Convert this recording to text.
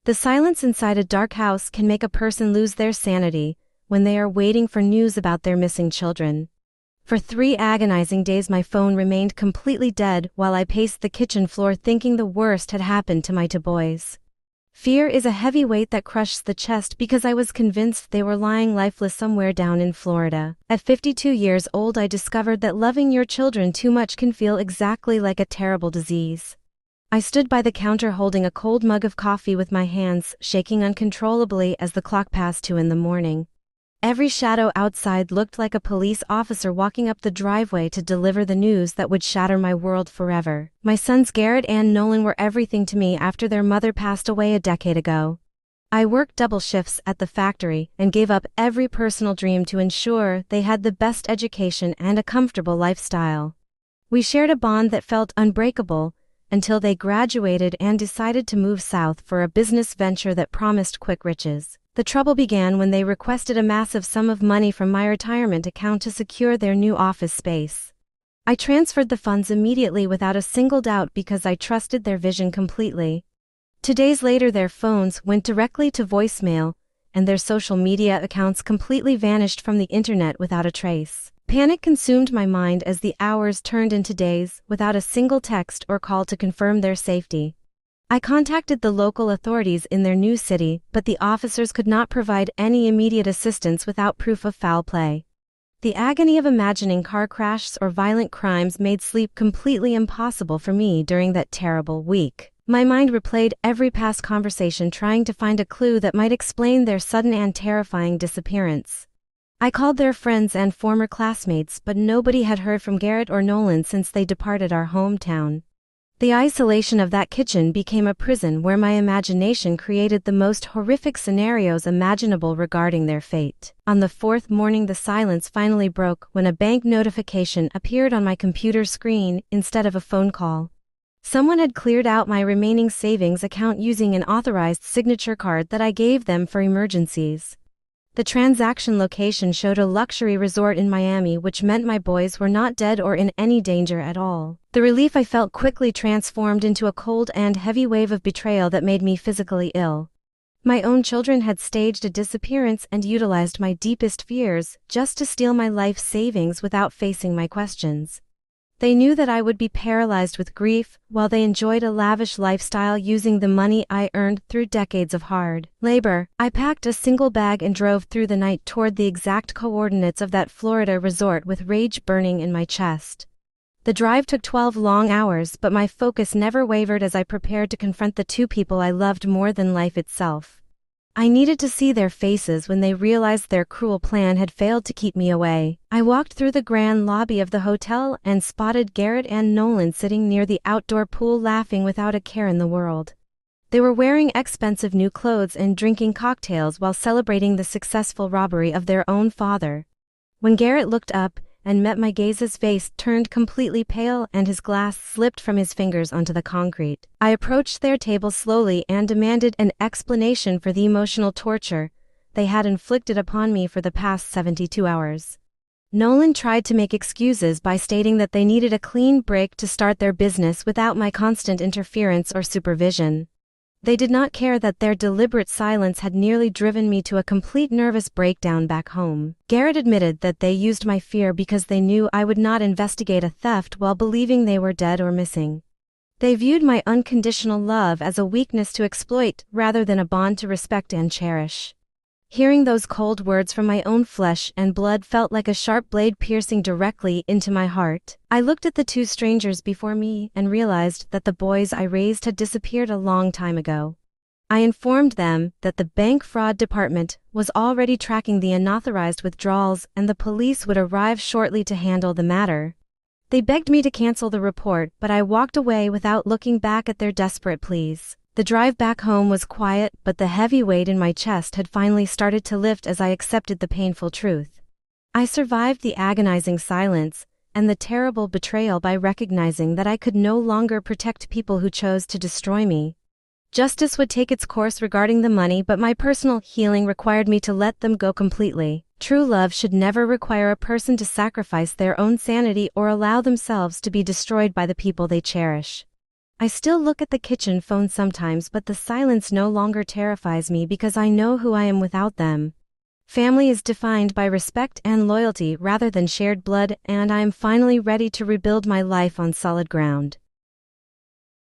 The silence inside a dark house can make a person lose their sanity when they are waiting for news about their missing children. For 3 agonizing days my phone remained completely dead while I paced the kitchen floor thinking the worst had happened to my 2 boys. Fear is a heavy weight that crushes the chest because I was convinced they were lying lifeless somewhere down in Florida. At 52 years old I discovered that loving your children too much can feel exactly like a terrible disease. I stood by the counter holding a cold mug of coffee with my hands shaking uncontrollably as the clock passed 2 in the morning. Every shadow outside looked like a police officer walking up the driveway to deliver the news that would shatter my world forever. My sons Garrett and Nolan were everything to me after their mother passed away a decade ago. I worked double shifts at the factory and gave up every personal dream to ensure they had the best education and a comfortable lifestyle. We shared a bond that felt unbreakable until they graduated and decided to move south for a business venture that promised quick riches. The trouble began when they requested a massive sum of money from my retirement account to secure their new office space. I transferred the funds immediately without a single doubt because I trusted their vision completely. 2 days later their phones went directly to voicemail, and their social media accounts completely vanished from the internet without a trace. Panic consumed my mind as the hours turned into days without a single text or call to confirm their safety. I contacted the local authorities in their new city, but the officers could not provide any immediate assistance without proof of foul play. The agony of imagining car crashes or violent crimes made sleep completely impossible for me during that terrible week. My mind replayed every past conversation trying to find a clue that might explain their sudden and terrifying disappearance. I called their friends and former classmates, but nobody had heard from Garrett or Nolan since they departed our hometown. The isolation of that kitchen became a prison where my imagination created the most horrific scenarios imaginable regarding their fate. On the 4th morning the silence finally broke when a bank notification appeared on my computer screen instead of a phone call. Someone had cleared out my remaining savings account using an authorized signature card that I gave them for emergencies. The transaction location showed a luxury resort in Miami, which meant my boys were not dead or in any danger at all. The relief I felt quickly transformed into a cold and heavy wave of betrayal that made me physically ill. My own children had staged a disappearance and utilized my deepest fears just to steal my life savings without facing my questions. They knew that I would be paralyzed with grief while they enjoyed a lavish lifestyle using the money I earned through decades of hard labor. I packed a single bag and drove through the night toward the exact coordinates of that Florida resort with rage burning in my chest. The drive took 12 long hours, but my focus never wavered as I prepared to confront the 2 people I loved more than life itself. I needed to see their faces when they realized their cruel plan had failed to keep me away. I walked through the grand lobby of the hotel and spotted Garrett and Nolan sitting near the outdoor pool laughing without a care in the world. They were wearing expensive new clothes and drinking cocktails while celebrating the successful robbery of their own father. When Garrett looked up and met my gaze, his face turned completely pale and his glass slipped from his fingers onto the concrete. I approached their table slowly and demanded an explanation for the emotional torture they had inflicted upon me for the past 72 hours. Nolan tried to make excuses by stating that they needed a clean break to start their business without my constant interference or supervision. They did not care that their deliberate silence had nearly driven me to a complete nervous breakdown back home. Garrett admitted that they used my fear because they knew I would not investigate a theft while believing they were dead or missing. They viewed my unconditional love as a weakness to exploit rather than a bond to respect and cherish. Hearing those cold words from my own flesh and blood felt like a sharp blade piercing directly into my heart. I looked at the 2 strangers before me and realized that the boys I raised had disappeared a long time ago. I informed them that the bank fraud department was already tracking the unauthorized withdrawals and the police would arrive shortly to handle the matter. They begged me to cancel the report, but I walked away without looking back at their desperate pleas. The drive back home was quiet, but the heavy weight in my chest had finally started to lift as I accepted the painful truth. I survived the agonizing silence and the terrible betrayal by recognizing that I could no longer protect people who chose to destroy me. Justice would take its course regarding the money, but my personal healing required me to let them go completely. True love should never require a person to sacrifice their own sanity or allow themselves to be destroyed by the people they cherish. I still look at the kitchen phone sometimes, but the silence no longer terrifies me because I know who I am without them. Family is defined by respect and loyalty rather than shared blood, and I am finally ready to rebuild my life on solid ground.